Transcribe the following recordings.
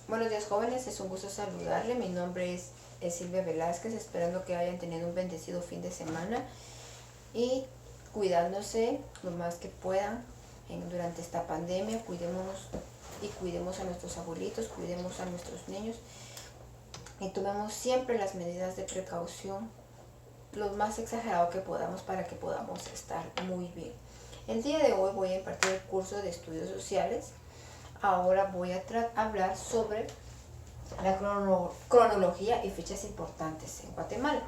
Buenos días, jóvenes, es un gusto saludarle. Mi nombre es Silvia Velázquez, esperando que hayan tenido un bendecido fin de semana y cuidándose lo más que puedan durante esta pandemia. Cuidémonos y cuidemos a nuestros abuelitos, cuidemos a nuestros niños y tomemos siempre las medidas de precaución lo más exagerado que podamos para que podamos estar muy bien. El día de hoy voy a impartir el curso de estudios sociales. Ahora voy a hablar sobre la cronología y fechas importantes en Guatemala.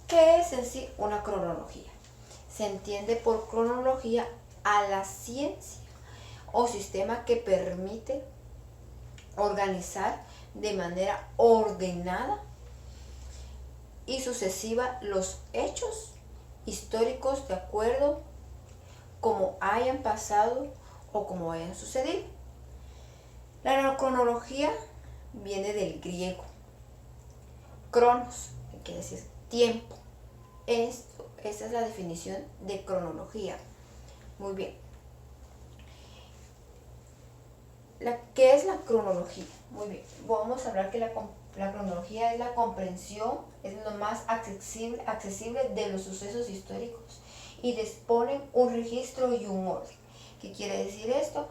¿Qué es en sí una cronología? Se entiende por cronología a la ciencia o sistema que permite organizar de manera ordenada y sucesiva los hechos históricos de acuerdo como hayan pasado o como hayan sucedido. La cronología viene del griego cronos, que quiere decir tiempo. Esta es la definición de cronología. Muy bien. ¿Qué es la cronología? Muy bien. Vamos a hablar que la cronología es la comprensión, es lo más accesible de los sucesos históricos y disponen un registro y un orden. ¿Qué quiere decir esto?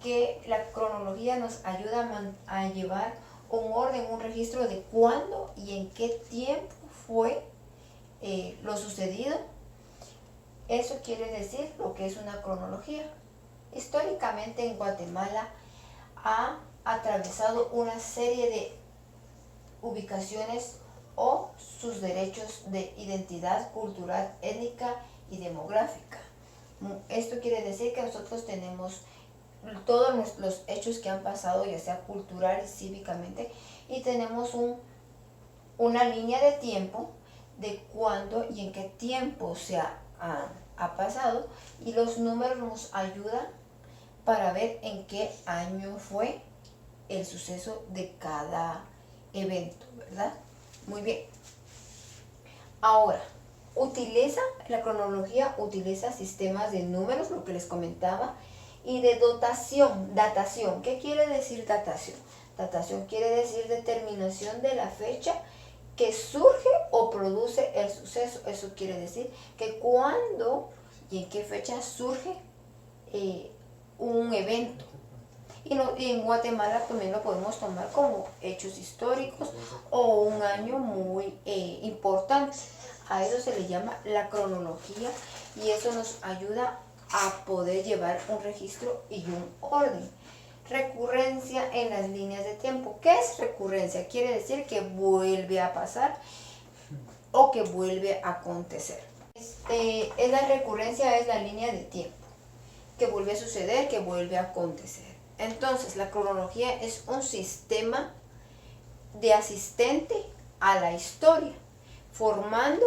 Que la cronología nos ayuda a llevar un orden, un registro de cuándo y en qué tiempo fue lo sucedido. Eso quiere decir lo que es una cronología. Históricamente en Guatemala ha atravesado una serie de ubicaciones o sus derechos de identidad cultural, étnica y demográfica. Esto quiere decir que nosotros tenemos todos los hechos que han pasado, ya sea cultural y cívicamente, y tenemos una línea de tiempo de cuándo y en qué tiempo se ha pasado, y los números nos ayudan para ver en qué año fue el suceso de cada evento, ¿verdad? Muy bien. Ahora, la cronología utiliza sistemas de números, lo que les comentaba, y de datación. ¿Qué quiere decir datación? Datación quiere decir determinación de la fecha que surge o produce el suceso. Eso quiere decir que cuándo y en qué fecha surge un evento. Y en Guatemala también lo podemos tomar como hechos históricos o un año muy importante. A eso se le llama la cronología y eso nos ayuda a poder llevar un registro y un orden. Recurrencia en las líneas de tiempo. ¿Qué es recurrencia? Quiere decir que vuelve a pasar o que vuelve a acontecer. La recurrencia es la línea de tiempo que vuelve a suceder, que vuelve a acontecer. Entonces, la cronología es un sistema de asistente a la historia, formando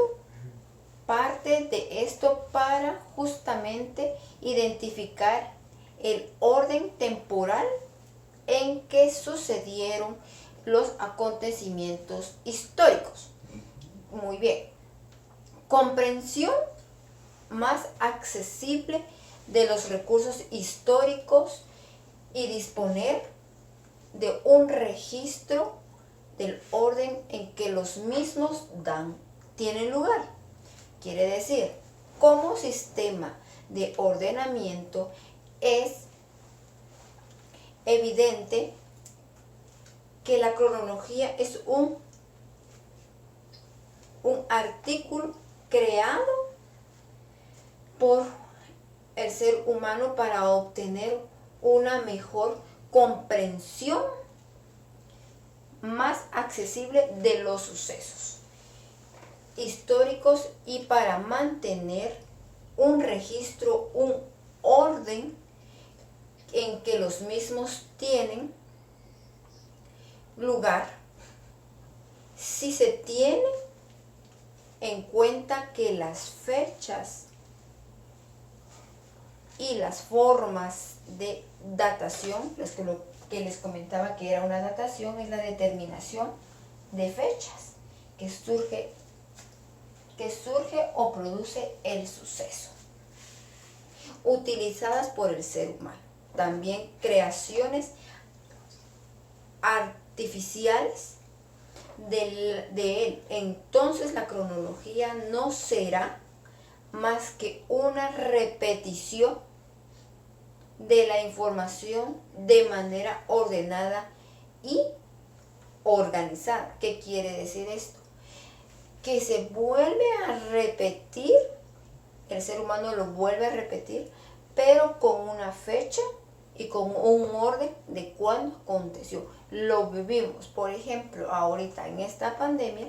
parte de esto para justamente identificar el orden temporal en que sucedieron los acontecimientos históricos. Muy bien. Comprensión más accesible de los recursos históricos y disponer de un registro del orden en que los mismos tienen lugar. Quiere decir, como sistema de ordenamiento es evidente que la cronología es un artículo creado por el ser humano para obtener una mejor comprensión más accesible de los sucesos históricos y para mantener un registro, un orden en que los mismos tienen lugar si se tiene en cuenta que las fechas y las formas de datación, que les comentaba que era una datación, es la determinación de fechas que surge o produce el suceso, utilizadas por el ser humano. También creaciones artificiales de él. Entonces la cronología no será más que una repetición de la información de manera ordenada y organizada. ¿Qué quiere decir esto? Que se vuelve a repetir, el ser humano lo vuelve a repetir, pero con una fecha y con un orden de cuándo aconteció. Lo vivimos, por ejemplo, ahorita en esta pandemia,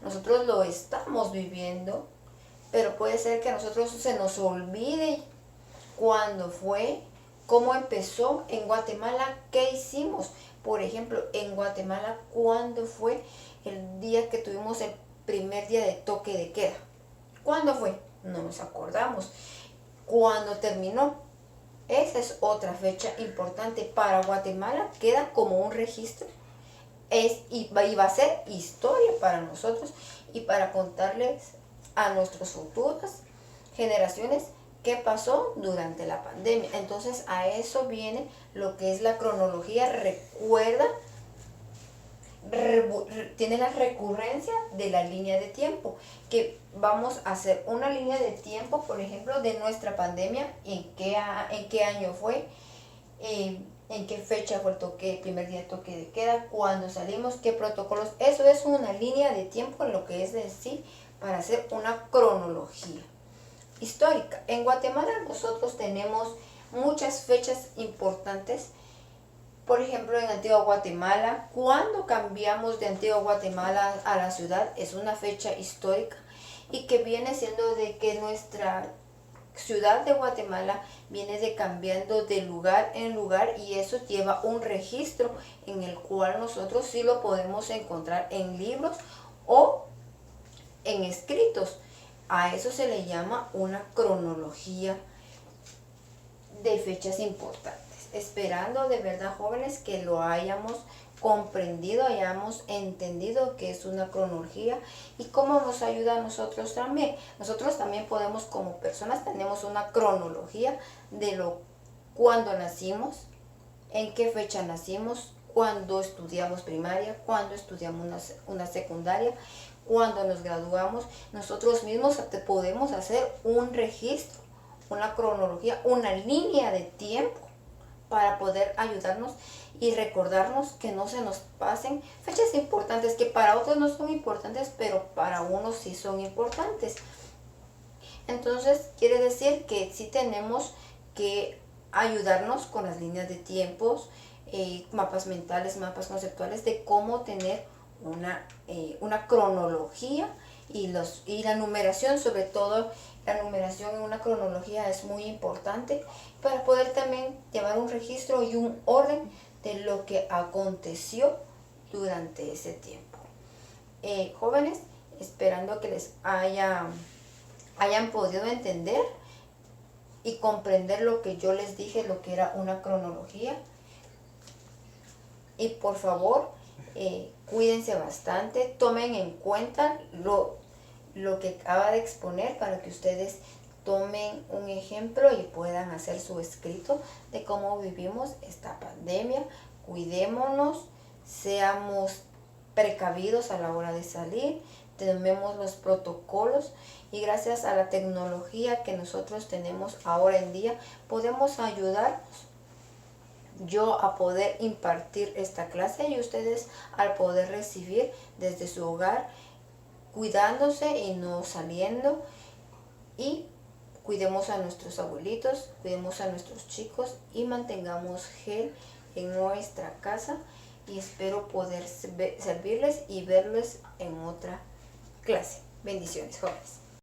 nosotros lo estamos viviendo, pero puede ser que a nosotros se nos olvide cuándo fue, cómo empezó en Guatemala, qué hicimos. Por ejemplo, en Guatemala, ¿cuándo fue el día que tuvimos el primer día de toque de queda? ¿Cuándo fue? No nos acordamos. ¿Cuándo terminó? Esa es otra fecha importante para Guatemala, queda como un registro y va a ser historia para nosotros y para contarles a nuestras futuras generaciones qué pasó durante la pandemia. Entonces a eso viene lo que es la cronología. Recuerda, tiene la recurrencia de la línea de tiempo, que vamos a hacer una línea de tiempo, por ejemplo, de nuestra pandemia, en qué año fue, en qué fecha fue el primer día de toque de queda, cuándo salimos, qué protocolos. Eso es una línea de tiempo, en lo que es decir, para hacer una cronología histórica. En Guatemala nosotros tenemos muchas fechas importantes. Por ejemplo, en Antigua Guatemala, cuando cambiamos de Antigua Guatemala a la ciudad, es una fecha histórica y que viene siendo de que nuestra ciudad de Guatemala viene de cambiando de lugar en lugar, y eso lleva un registro en el cual nosotros sí lo podemos encontrar en libros o en escritos. A eso se le llama una cronología de fechas importantes. Esperando de verdad, jóvenes, que lo hayamos comprendido, hayamos entendido que es una cronología y cómo nos ayuda a nosotros también. Nosotros también podemos, como personas, tenemos una cronología de cuándo nacimos, en qué fecha nacimos, cuándo estudiamos primaria, cuándo estudiamos una secundaria, cuándo nos graduamos. Nosotros mismos podemos hacer un registro, una cronología, una línea de tiempo para poder ayudarnos y recordarnos que no se nos pasen fechas importantes que para otros no son importantes, pero para unos sí son importantes. Entonces quiere decir que sí tenemos que ayudarnos con las líneas de tiempos, mapas mentales, mapas conceptuales de cómo tener una cronología y la numeración, sobre todo la numeración en una cronología es muy importante para poder también llevar un registro y un orden de lo que aconteció durante ese tiempo. Jóvenes, esperando que les hayan podido entender y comprender lo que yo les dije, lo que era una cronología. Y por favor, cuídense bastante, tomen en cuenta lo que acaba de exponer para que ustedes tomen un ejemplo y puedan hacer su escrito de cómo vivimos esta pandemia. Cuidémonos, seamos precavidos a la hora de salir, tomemos los protocolos, y gracias a la tecnología que nosotros tenemos ahora en día podemos ayudarnos, yo a poder impartir esta clase y ustedes al poder recibir desde su hogar, cuidándose y no saliendo. Y cuidemos a nuestros abuelitos, cuidemos a nuestros chicos y mantengamos gel en nuestra casa. Y espero poder servirles y verles en otra clase. Bendiciones, jóvenes.